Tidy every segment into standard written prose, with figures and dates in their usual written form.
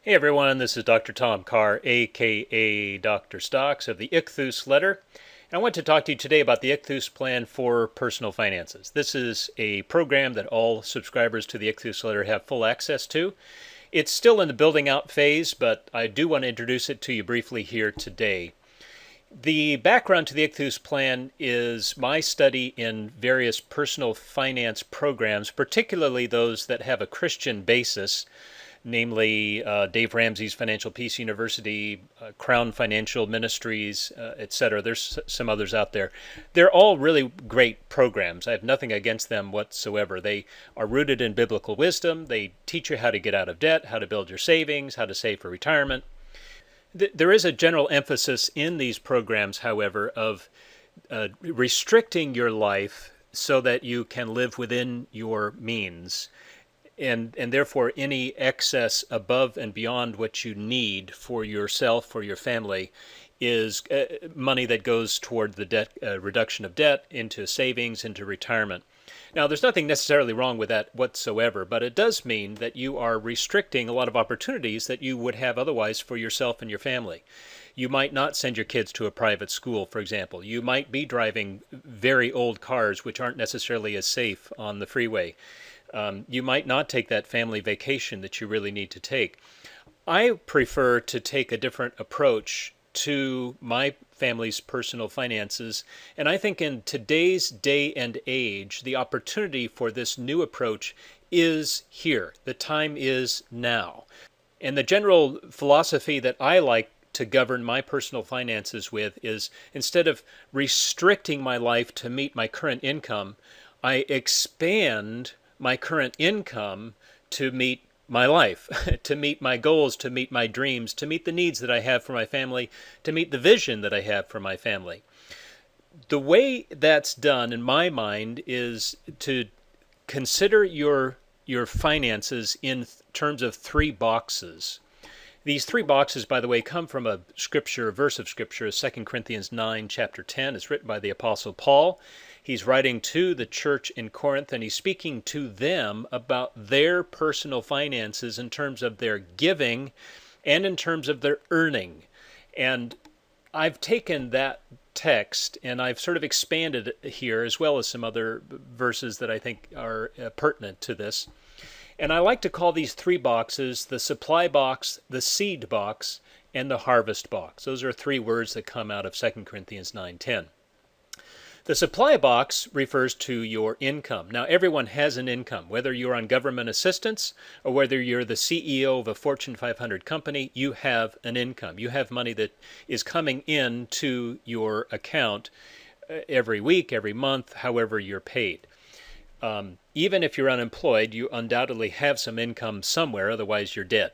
Hey everyone, this is Dr. Tom Carr, aka Dr. Stocks of the IXTHYS letter. And I want to talk to you today about the IXTHYS Plan for personal finances. This is a program that all subscribers to the IXTHYS letter have full access to. It's still in the building out phase, but I do want to introduce it to you briefly here today. The background to the IXTHYS Plan is my study in various personal finance programs, particularly those that have a Christian basis, namely Dave Ramsey's Financial Peace University, Crown Financial Ministries, etc. There's some others out there. They're all really great programs. I have nothing against them whatsoever. They are rooted in biblical wisdom. They teach you how to get out of debt, how to build your savings, how to save for retirement. There is a general emphasis in these programs, however, of restricting your life so that you can live within your means. And therefore, any excess above and beyond what you need for yourself, for your family, is money that goes toward the debt reduction of debt, into savings, into retirement. Now, there's nothing necessarily wrong with that whatsoever, but it does mean that you are restricting a lot of opportunities that you would have otherwise for yourself and your family. You might not send your kids to a private school, for example. You might be driving very old cars which aren't necessarily as safe on the freeway. You might not take that family vacation that you really need to take. I prefer to take a different approach to my family's personal finances, and I think in today's day and age, the opportunity for this new approach is here. The time is now. And the general philosophy that I like to govern my personal finances with is, instead of restricting my life to meet my current income, I expand my current income to meet my life, to meet my goals, to meet my dreams, to meet the needs that I have for my family, to meet the vision that I have for my family. The way that's done, in my mind, is to consider your finances in terms of three boxes. These three boxes, by the way, come from a verse of Scripture, 2 Corinthians 9, chapter 10. It's written by the Apostle Paul. He's writing to the church in Corinth, and he's speaking to them about their personal finances in terms of their giving and in terms of their earning. And I've taken that text and I've sort of expanded it here, as well as some other verses that I think are pertinent to this. And I like to call these three boxes the supply box, the seed box, and the harvest box. Those are three words that come out of 2 Corinthians 9:10. The supply box refers to your income. Now, everyone has an income, whether you're on government assistance or whether you're the CEO of a Fortune 500 company, you have an income. You have money that is coming in to your account every week, every month, however you're paid. Even if you're unemployed, you undoubtedly have some income somewhere, otherwise you're dead.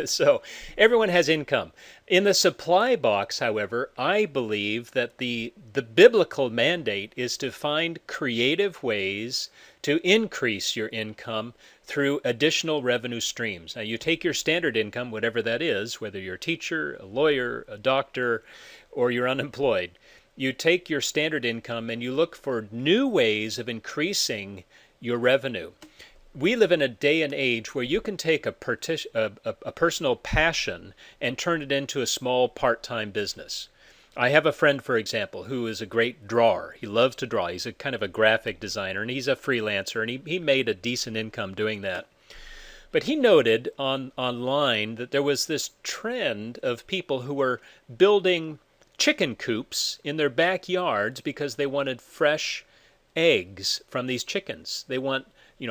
So everyone has income. In the supply box, however, I believe that the biblical mandate is to find creative ways to increase your income through additional revenue streams. Now, you take your standard income, whatever that is, whether you're a teacher, a lawyer, a doctor, or you're unemployed. You take your standard income and you look for new ways of increasing your revenue. We live in a day and age where you can take a personal passion and turn it into a small part-time business. I have a friend, for example, who is a great drawer. He loves to draw. He's a kind of a graphic designer, and he's a freelancer, and he made a decent income doing that. But he noted online that there was this trend of people who were building chicken coops in their backyards because they wanted fresh eggs from these chickens. They want,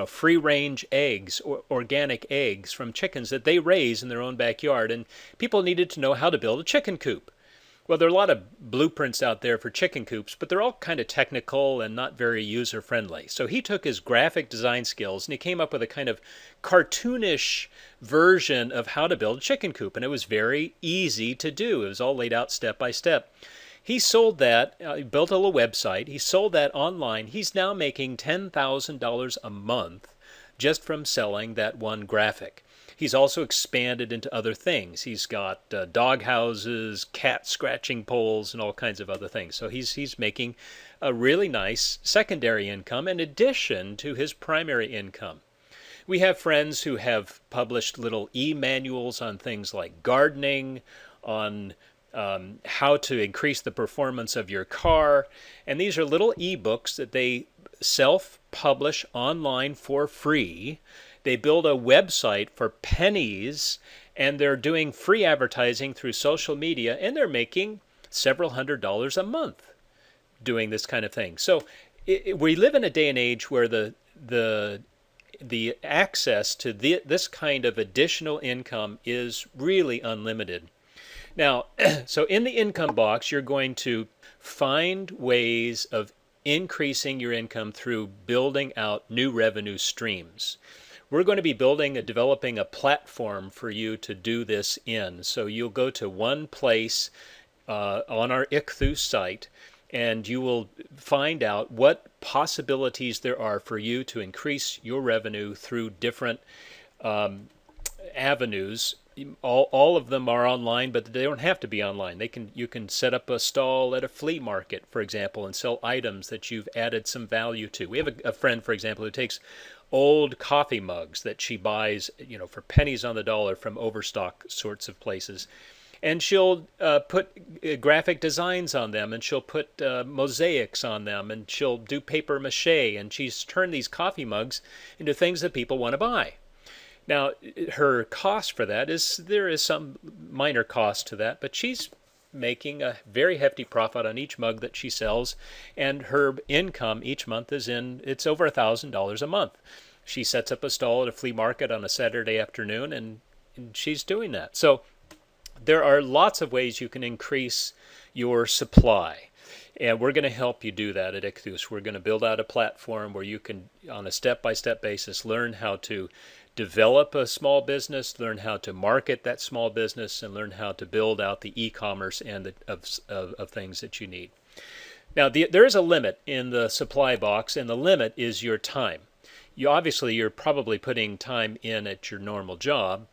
free-range eggs or organic eggs from chickens that they raise in their own backyard, and people needed to know how to build a chicken coop. Well, there are a lot of blueprints out there for chicken coops, but they're all kind of technical and not very user-friendly. So he took his graphic design skills and he came up with a kind of cartoonish version of how to build a chicken coop, and it was very easy to do. It was all laid out step by step. He sold that, he built a little website, he sold that online. He's now making $10,000 a month just from selling that one graphic. He's also expanded into other things. He's got dog houses, cat scratching poles, and all kinds of other things. So he's making a really nice secondary income in addition to his primary income. We have friends who have published little e-manuals on things like gardening, on how to increase the performance of your car. And these are little e-books that they self-publish online for free. They build a website for pennies, and they're doing free advertising through social media, and they're making several $100s a month doing this kind of thing. So we live in a day and age where the access to this kind of additional income is really unlimited. Now, so in the income box, you're going to find ways of increasing your income through building out new revenue streams. We're going to be developing a platform for you to do this in. So you'll go to one place on our IXTHYS site, and you will find out what possibilities there are for you to increase your revenue through different avenues. All of them are online, but they don't have to be online. You can set up a stall at a flea market, for example, and sell items that you've added some value to. We have a friend, for example, who takes old coffee mugs that she buys, for pennies on the dollar from overstock sorts of places. And she'll put graphic designs on them, and she'll put mosaics on them, and she'll do paper mache, and she's turned these coffee mugs into things that people want to buy. Now, her cost for that there is some minor cost to that, but she's making a very hefty profit on each mug that she sells, and her income each month it's over $1,000 a month. She sets up a stall at a flea market on a Saturday afternoon, and she's doing that. So there are lots of ways you can increase your supply, and we're going to help you do that at IXTHYS. We're going to build out a platform where you can, on a step-by-step basis, learn how to develop a small business, learn how to market that small business, and learn how to build out the e-commerce and of things that you need. Now, there is a limit in the supply box, and the limit is your time. You're probably putting time in at your normal job.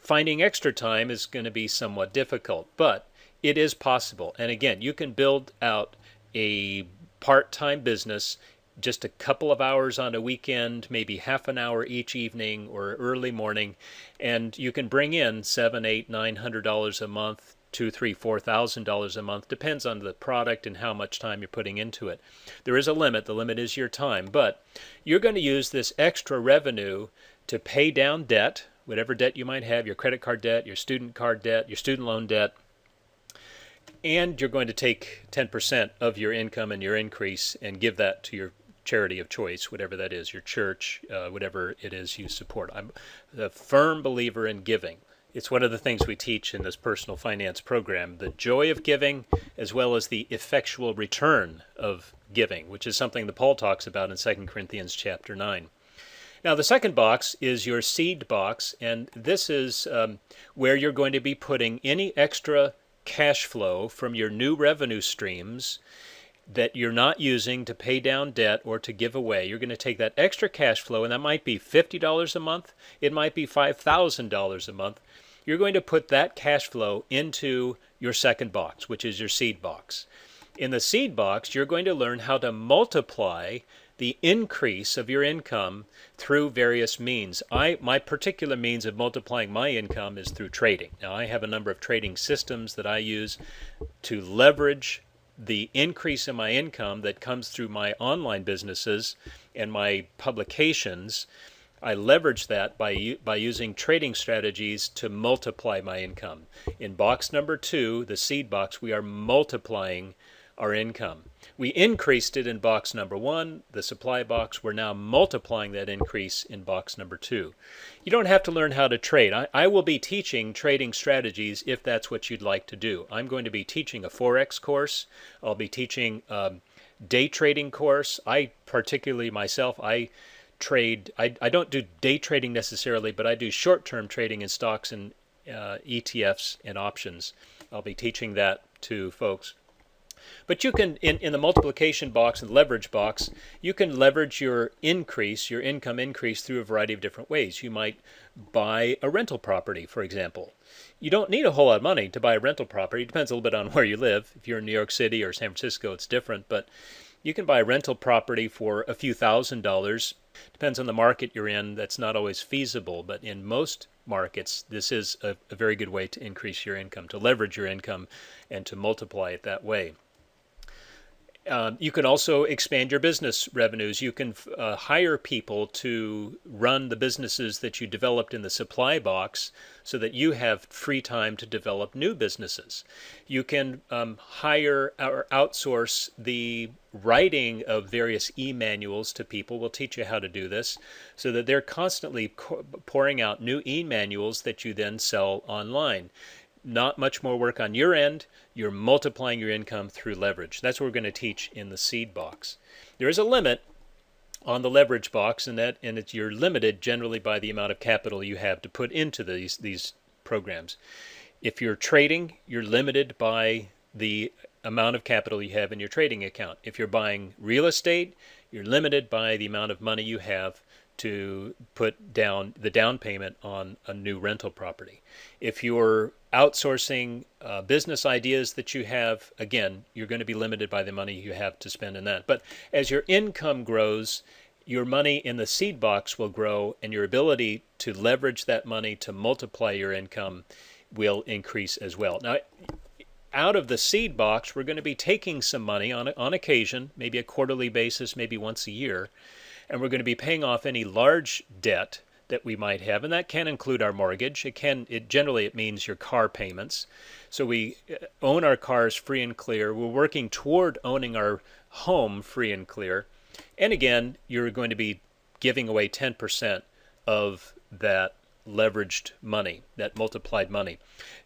Finding extra time is going to be somewhat difficult, but it is possible. And again, you can build out a part-time business, just a couple of hours on a weekend, maybe half an hour each evening or early morning, and you can bring in $700, $800, $900 a month, $2,000, $3,000, $4,000 a month. Depends on the product and how much time you're putting into it. There is a limit. The limit is your time, but you're going to use this extra revenue to pay down debt, whatever debt you might have, your credit card debt, your student card debt, your student loan debt, and you're going to take 10% of your income and your increase and give that to your charity of choice, whatever that is, your church, whatever it is you support. I'm a firm believer in giving. It's one of the things we teach in this personal finance program, the joy of giving as well as the effectual return of giving, which is something that Paul talks about in 2 Corinthians chapter 9. Now, the second box is your seed box, and this is where you're going to be putting any extra cash flow from your new revenue streams that you're not using to pay down debt or to give away. You're going to take that extra cash flow, and that might be $50 a month. It might be $5,000 a month. You're going to put that cash flow into your second box, which is your seed box. In the seed box, you're going to learn how to multiply the increase of your income through various means. My particular means of multiplying my income is through trading. Now, I have a number of trading systems that I use to leverage the increase in my income that comes through my online businesses and my publications. I leverage that by using trading strategies to multiply my income. In box number 2, the seed box, we are multiplying our income. We increased it in box number 1, the supply box. We're now multiplying that increase in box number 2. You don't have to learn how to trade. I will be teaching trading strategies if that's what you'd like to do. I'm going to be teaching a Forex course. I'll be teaching a day trading course. I particularly myself, I don't do day trading necessarily, but I do short-term trading in stocks and ETFs and options. I'll be teaching that to folks. But you can, in the multiplication box and leverage box, you can leverage your income increase through a variety of different ways. You might buy a rental property, for example. You don't need a whole lot of money to buy a rental property. It depends a little bit on where you live. If you're in New York City or San Francisco, it's different. But You can buy a rental property for a few $1,000s. Depends on the market you're in. That's not always feasible, but in most markets, this is a very good way to increase your income, to leverage your income, and to multiply it that way. You can also expand your business revenues. You can hire people to run the businesses that you developed in the supply box so that you have free time to develop new businesses. You can hire or outsource the writing of various e-manuals to people. We'll teach you how to do this so that they're constantly pouring out new e-manuals that you then sell online. Not much more work on your end. You're multiplying your income through leverage. That's what we're going to teach in the seed box. There is a limit on the leverage box, and you're limited generally by the amount of capital you have to put into these programs. If you're trading, you're limited by the amount of capital you have in your trading account. If you're buying real estate, you're limited by the amount of money you have to put down the down payment on a new rental property. If you're outsourcing business ideas that you have, again, you're going to be limited by the money you have to spend in that. But as your income grows, your money in the seed box will grow, and your ability to leverage that money to multiply your income will increase as well. Now, out of the seed box, we're going to be taking some money on occasion, maybe a quarterly basis, maybe once a year, and we're going to be paying off any large debt that we might have, and that can include our mortgage. Generally it means your car payments. So we own our cars free and clear. We're working toward owning our home free and clear. And again, you're going to be giving away 10% of that leveraged money, that multiplied money.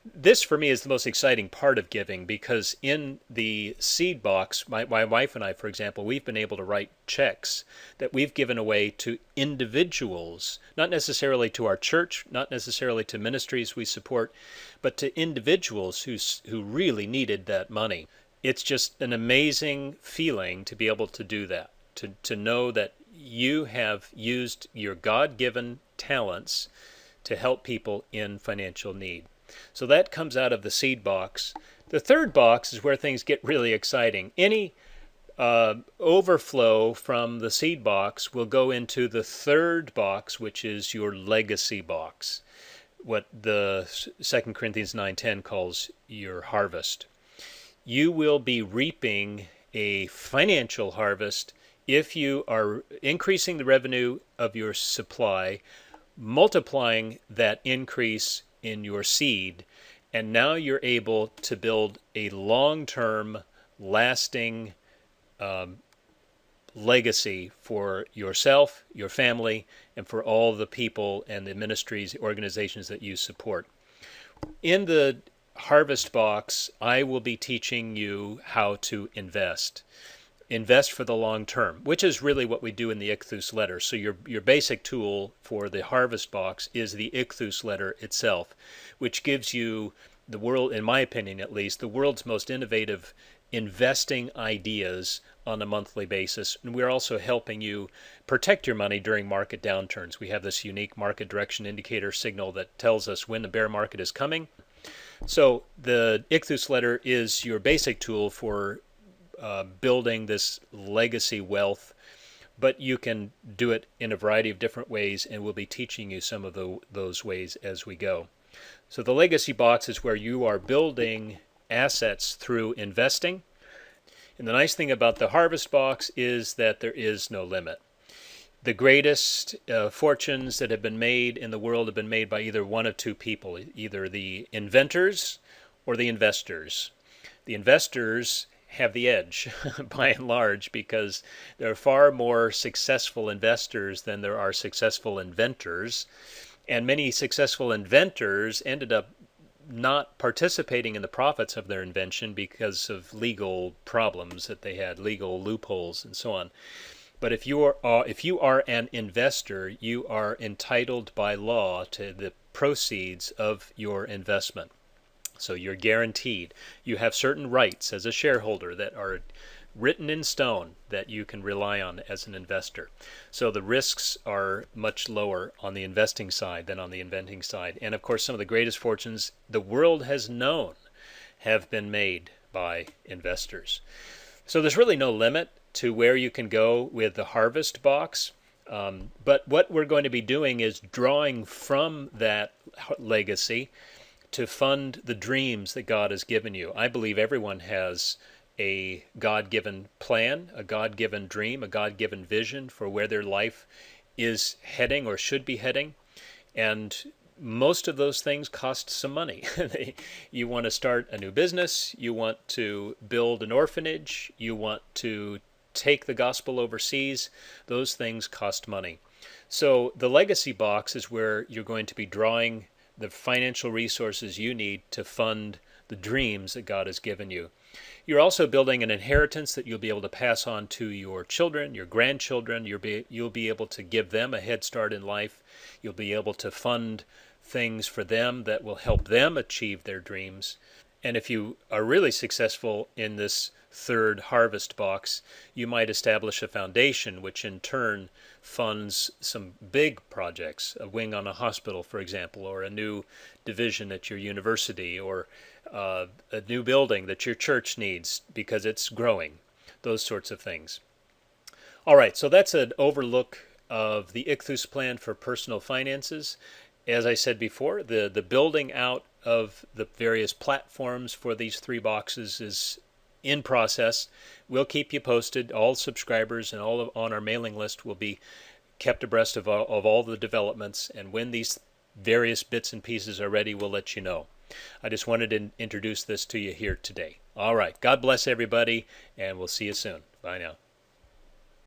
This for me is the most exciting part of giving, because in the seed box, my wife and I, for example, we've been able to write checks that we've given away to individuals, not necessarily to our church, not necessarily to ministries we support, but to individuals who really needed that money. It's just an amazing feeling to be able to do that, to know that you have used your God-given talents to help people in financial need. So that comes out of the seed box. The third box is where things get really exciting. Any overflow from the seed box will go into the third box, which is your legacy box, what the 2 Corinthians 9:10 calls your harvest. You will be reaping a financial harvest if you are increasing the revenue of your supply, multiplying that increase in your seed, and now you're able to build a long-term, lasting legacy for yourself, your family, and for all the people and the ministries, organizations that you support. In the harvest box, I will be teaching you how to invest. Invest for the long term, which is really what we do in the IXTHYS letter. So your basic tool for the harvest box is the IXTHYS letter itself, which gives you the world, in my opinion at least, the world's most innovative investing ideas on a monthly basis. And we're also helping you protect your money during market downturns. We have this unique market direction indicator signal that tells us when the bear market is coming. So the IXTHYS letter is your basic tool for building this legacy wealth, but you can do it in a variety of different ways, and we'll be teaching you some of those ways as we go. So the legacy box is where you are building assets through investing. And the nice thing about the harvest box is that there is no limit. The greatest fortunes that have been made in the world have been made by either one of two people, either the inventors or the investors. The investors have the edge by and large, because there are far more successful investors than there are successful inventors, and many successful inventors ended up not participating in the profits of their invention because of legal problems that they had, legal loopholes and so on. But if you are an investor, you are entitled by law to the proceeds of your investment. So you're guaranteed. You have certain rights as a shareholder that are written in stone that you can rely on as an investor. So the risks are much lower on the investing side than on the inventing side. And of course, some of the greatest fortunes the world has known have been made by investors. So there's really no limit. to where you can go with the harvest box. But what we're going to be doing is drawing from that legacy to fund the dreams that God has given you. I believe everyone has a God-given plan, a God-given dream, a God-given vision for where their life is heading or should be heading. And most of those things cost some money. You want to start a new business, you want to build an orphanage, you want to take the gospel overseas. Those things cost money. So the legacy box is where you're going to be drawing the financial resources you need to fund the dreams that God has given you. You're also building an inheritance that you'll be able to pass on to your children, your grandchildren. You'll be able to give them a head start in life. You'll be able to fund things for them that will help them achieve their dreams. And if you are really successful in this third harvest box, you might establish a foundation which in turn funds some big projects, a wing on a hospital, for example, or a new division at your university, or a new building that your church needs because it's growing, those sorts of things. All right, so that's an overlook of the IXTHYS Plan for personal finances. As I said before, the building out of the various platforms for these three boxes is in process. We'll keep you posted. All subscribers and all on our mailing list will be kept abreast of all the developments, and when these various bits and pieces are ready, we'll let you know. I just wanted to introduce this to you here today. All right. God bless everybody, and we'll see you soon. Bye now.